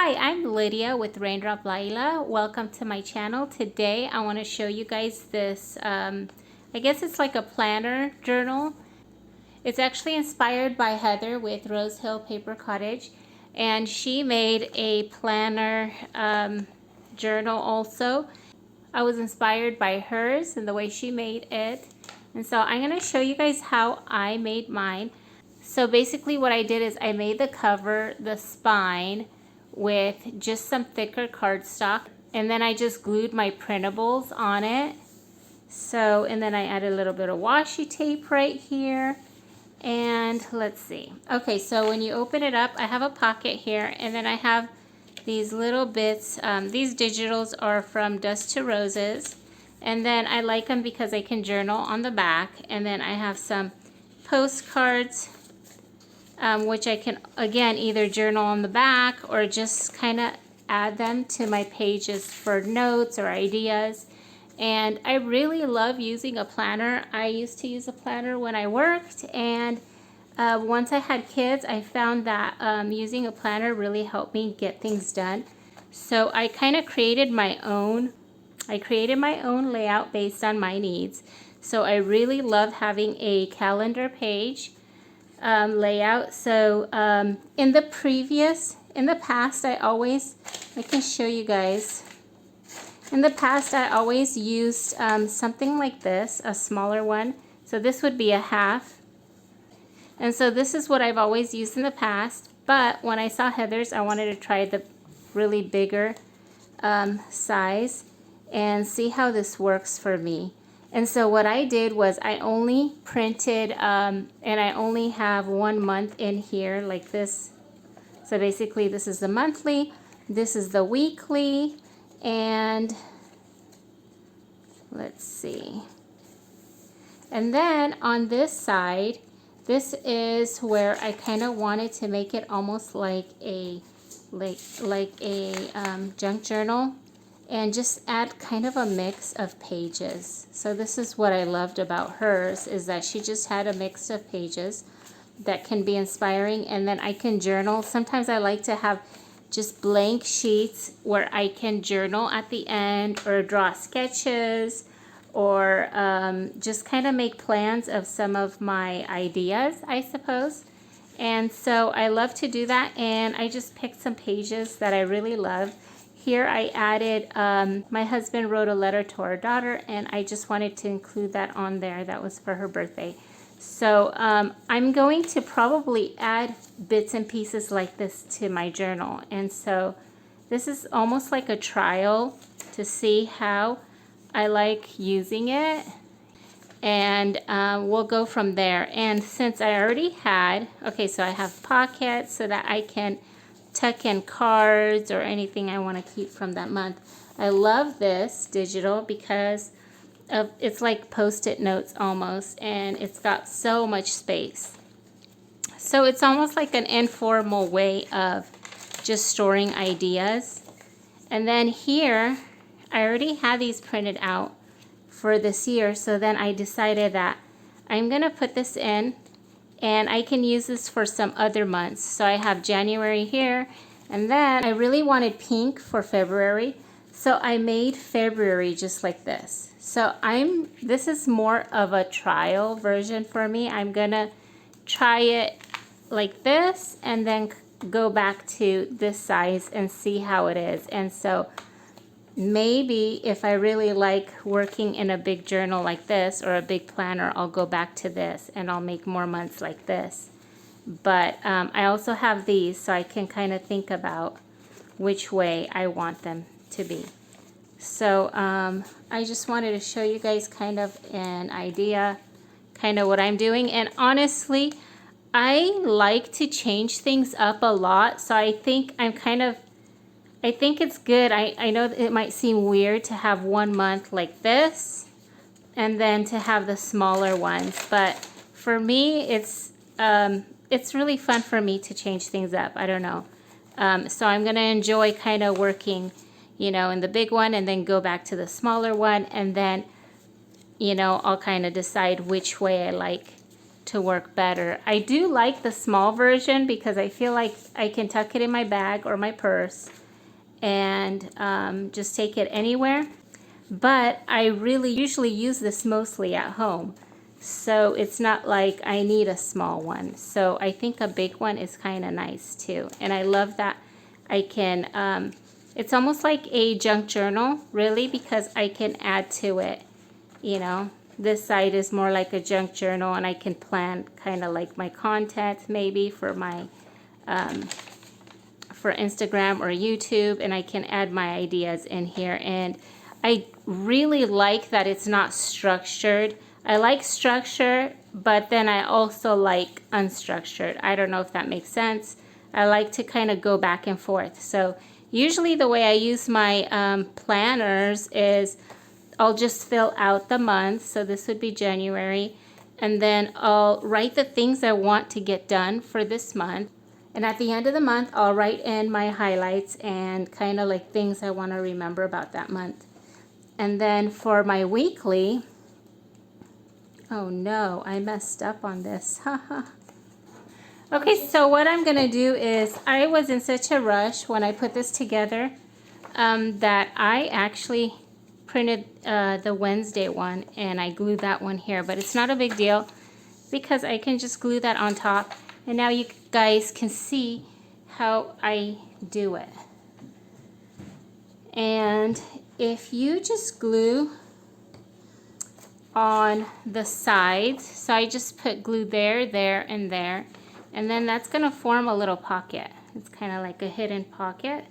Hi, I'm Lydia with Raindrop Lila. Welcome to my channel. Today I want to show you guys this, I guess it's like a planner journal. It's actually inspired by Heather with Rose Hill Paper Cottage, and she made a planner journal also. I was inspired by hers and the way she made it, and so I'm going to show you guys how I made mine. So basically what I did is I made the cover, the spine, with just some thicker cardstock, and then I just glued my printables on it. So, and then I added a little bit of washi tape right here. And let's see. Okay, so when you open it up, I have a pocket here, and then I have these little bits. These digitals are from Dust to Roses, and then I like them because I can journal on the back. And then I have some postcards, which I can, again, either journal on the back or just kind of add them to my pages for notes or ideas. And I really love using a planner. I used to use a planner when I worked, and once I had kids, I found that using a planner really helped me get things done. So I kind of created my own. I created my own layout based on my needs. So I really love having a calendar page layout. So in the past, I can show you guys. In the past, I always used something like this, a smaller one. So this would be a half. And so this is what I've always used in the past. But when I saw Heather's, I wanted to try the really bigger size and see how this works for me. And so what I did was I only printed, and I only have 1 month in here like this. So basically this is the monthly, this is the weekly, and let's see. And then on this side, this is where I kind of wanted to make it almost like a junk journal, and just add kind of a mix of pages. So this is what I loved about hers, is that she just had a mix of pages that can be inspiring, and then I can journal. Sometimes I like to have just blank sheets where I can journal at the end, or draw sketches, or just kind of make plans of some of my ideas, I suppose. And so I love to do that, and I just picked some pages that I really love. Here I added, my husband wrote a letter to our daughter, and I just wanted to include that on there. That was for her birthday. So I'm going to probably add bits and pieces like this to my journal. And so this is almost like a trial to see how I like using it. And we'll go from there. And since I already had, okay, so I have pockets so that I can tuck in cards or anything I want to keep from that month. I love this digital because it's like post-it notes almost, and it's got so much space. So it's almost like an informal way of just storing ideas. And then here, I already had these printed out for this year, so then I decided that I'm gonna put this in, and I can use this for some other months. So I have January here, and then I really wanted pink for February, so I made February just like this. So this is more of a trial version for me. I'm gonna try it like this and then go back to this size and see how it is. And so maybe if I really like working in a big journal like this or a big planner, I'll go back to this and I'll make more months like this. But I also have these, so I can kind of think about which way I want them to be. So I just wanted to show you guys kind of an idea, kind of what I'm doing. And honestly, I like to change things up a lot. So I think I think it's good. I know it might seem weird to have 1 month like this and then to have the smaller ones, but for me it's really fun for me to change things up. I don't know. So I'm going to enjoy kind of working, you know, in the big one and then go back to the smaller one, and then, you know, I'll kind of decide which way I like to work better. I do like the small version because I feel like I can tuck it in my bag or my purse and just take it anywhere. But I really usually use this mostly at home. So it's not like I need a small one. So I think a big one is kind of nice too. And I love that I can, it's almost like a junk journal, really, because I can add to it, you know. This side is more like a junk journal, and I can plan kind of like my content maybe for my, for Instagram or YouTube, and I can add my ideas in here. And I really like that it's not structured. I like structure, but then I also like unstructured. I don't know if that makes sense. I like to kind of go back and forth. So usually the way I use my planners is I'll just fill out the month. So this would be January. And then I'll write the things I want to get done for this month. And at the end of the month, I'll write in my highlights and kind of like things I want to remember about that month. And then for my weekly, oh no, I messed up on this. Okay, so what I'm going to do is, I was in such a rush when I put this together that I actually printed the Wednesday one and I glued that one here. But it's not a big deal because I can just glue that on top. And now you guys can see how I do it. And if you just glue on the sides, so I just put glue there, there, and there, and then that's going to form a little pocket. It's kind of like a hidden pocket.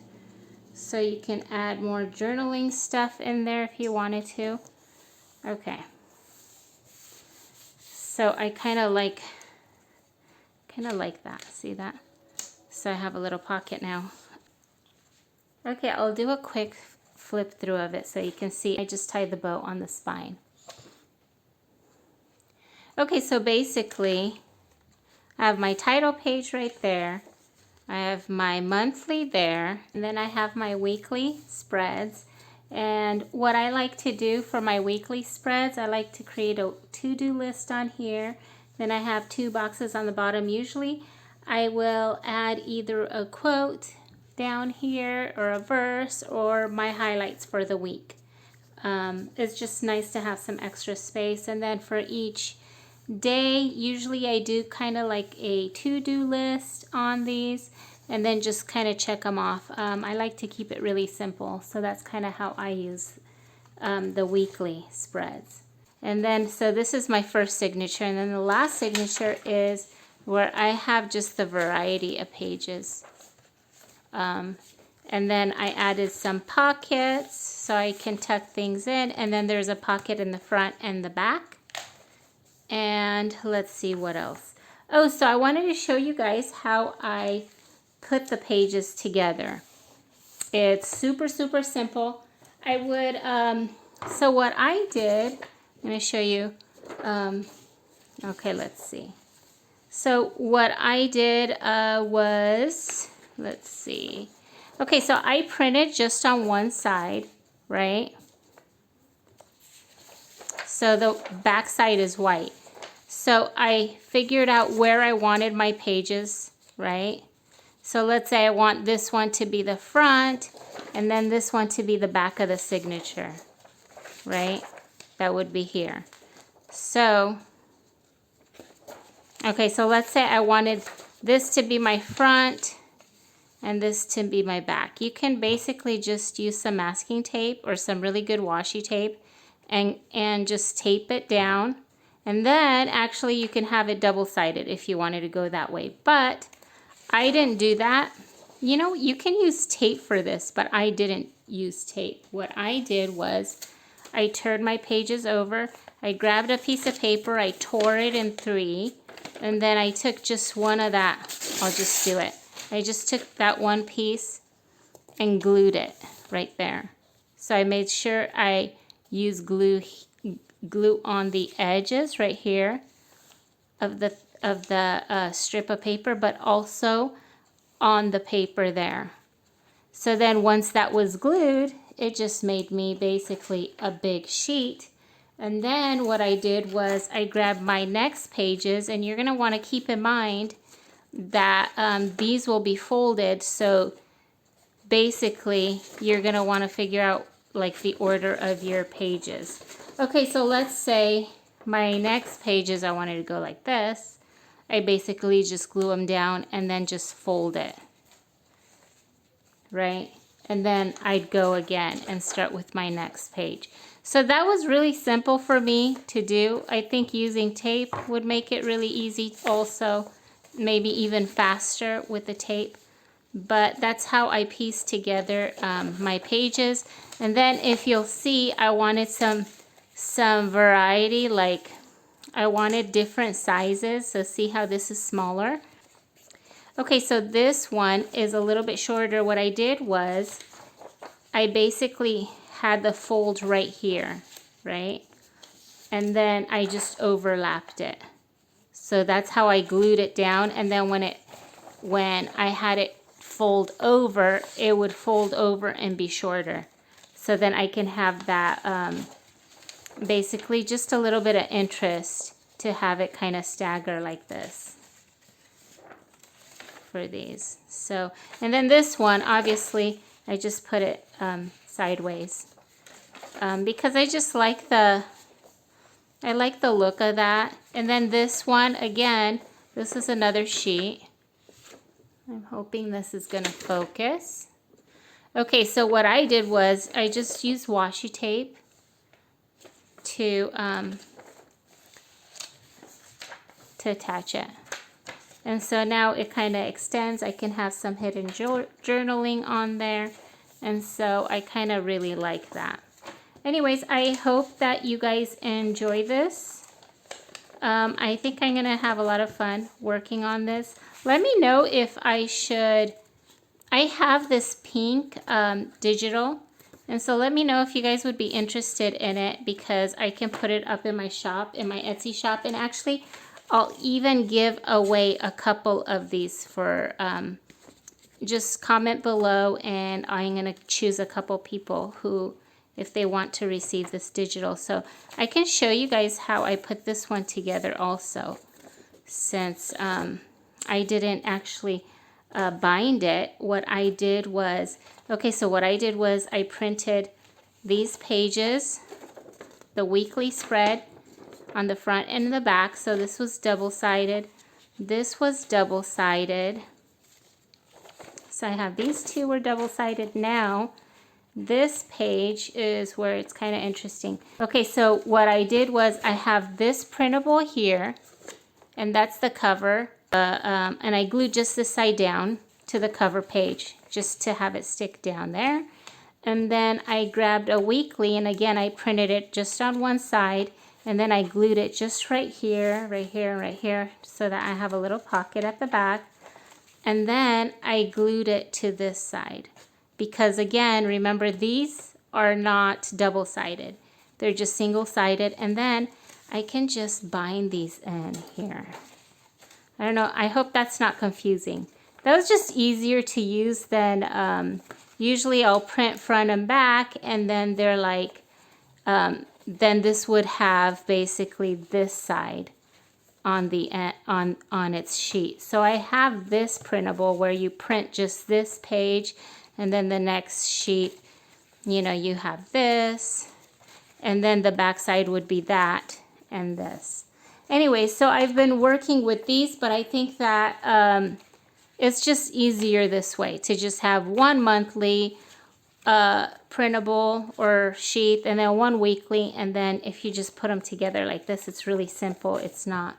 So you can add more journaling stuff in there if you wanted to. Okay. So I kind of like that. See that? So I have a little pocket now. Okay, I'll do a quick flip through of it so you can see. I just tied the bow on the spine. Okay, so basically I have my title page right there. I have my monthly there, and then I have my weekly spreads. And what I like to do for my weekly spreads, I like to create a to-do list on here. Then I have 2 boxes on the bottom. Usually I will add either a quote down here or a verse or my highlights for the week. It's just nice to have some extra space. And then for each day, usually I do kind of like a to-do list on these and then just kind of check them off. I like to keep it really simple, so that's kind of how I use the weekly spreads. And then, so this is my first signature, and then the last signature is where I have just the variety of pages. And then I added some pockets so I can tuck things in, and then there's a pocket in the front and the back. And let's see what else. Oh, so I wanted to show you guys how I put the pages together. It's super, super simple. I would, so what I did, I'm going to show you, okay, let's see. So what I did was, let's see. Okay, so I printed just on one side, right? So the back side is white. So I figured out where I wanted my pages, right? So let's say I want this one to be the front and then this one to be the back of the signature, right? That would be here. So, okay, so let's say I wanted this to be my front and this to be my back. You can basically just use some masking tape or some really good washi tape and just tape it down. And then actually you can have it double-sided if you wanted to go that way. But I didn't do that. You know, you can use tape for this, but I didn't use tape. What I did was I turned my pages over. I grabbed a piece of paper. I tore it in 3. And then I took just one of that. I'll just do it. I just took that one piece and glued it right there. So I made sure I used glue on the edges right here of the strip of paper, but also on the paper there. So then once that was glued, it just made me basically a big sheet. And then what I did was I grabbed my next pages, and you're going to want to keep in mind that these will be folded. So basically you're going to want to figure out like the order of your pages. Okay, so let's say my next pages I wanted to go like this. I basically just glue them down and then just fold it, right? And then I'd go again and start with my next page. So that was really simple for me to do. I think using tape would make it really easy also, maybe even faster with the tape. But that's how I pieced together my pages. And then if you'll see, I wanted some variety, like I wanted different sizes. So see how this is smaller? Okay, so this one is a little bit shorter. What I did was I basically had the fold right here, right? And then I just overlapped it. So that's how I glued it down. And then when I had it fold over, it would fold over and be shorter. So then I can have that basically just a little bit of interest to have it kind of stagger like this for these. So, and then this one, obviously, I just put it sideways because I just like I like the look of that. And then this one, again, this is another sheet. I'm hoping this is going to focus. Okay, so what I did was I just used washi tape to attach it. And so now it kind of extends. I can have some hidden journaling on there. And so I kind of really like that. Anyways, I hope that you guys enjoy this. I think I'm going to have a lot of fun working on this. Let me know if I should. I have this pink digital. And so let me know if you guys would be interested in it, because I can put it up in my shop, in my Etsy shop. And actually, I'll even give away a couple of these for, just comment below and I'm going to choose a couple people who, if they want to receive this digital. So I can show you guys how I put this one together also, since I didn't actually bind it. What I did was, okay, so what I did was I printed these pages, the weekly spread, on the front and the back. So this was double-sided. This was double-sided. So I have these two were double-sided. Now this page is where it's kind of interesting. Okay, so what I did was I have this printable here, and that's the cover. And I glued just this side down to the cover page just to have it stick down there. And then I grabbed a weekly, and again I printed it just on one side, and then I glued it just right here, right here, right here, so that I have a little pocket at the back. And then I glued it to this side, because again, remember, these are not double-sided. They're just single-sided. And then I can just bind these in here. I don't know, I hope that's not confusing. That was just easier to use than, usually I'll print front and back, and then they're like, then this would have basically this side on the on its sheet. So I have this printable where you print just this page, and then the next sheet, you know, you have this, and then the back side would be that and this. Anyway, so I've been working with these, but I think that it's just easier this way to just have one monthly printable or sheet, and then one weekly, and then if you just put them together like this, it's really simple. It's not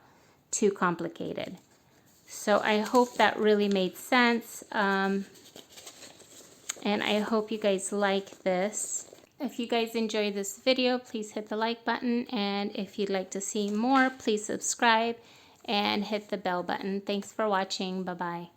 too complicated. So I hope that really made sense, and I hope you guys like this. If you guys enjoyed this video, please hit the like button, and if you'd like to see more, please subscribe and hit the bell button. Thanks for watching. Bye-bye.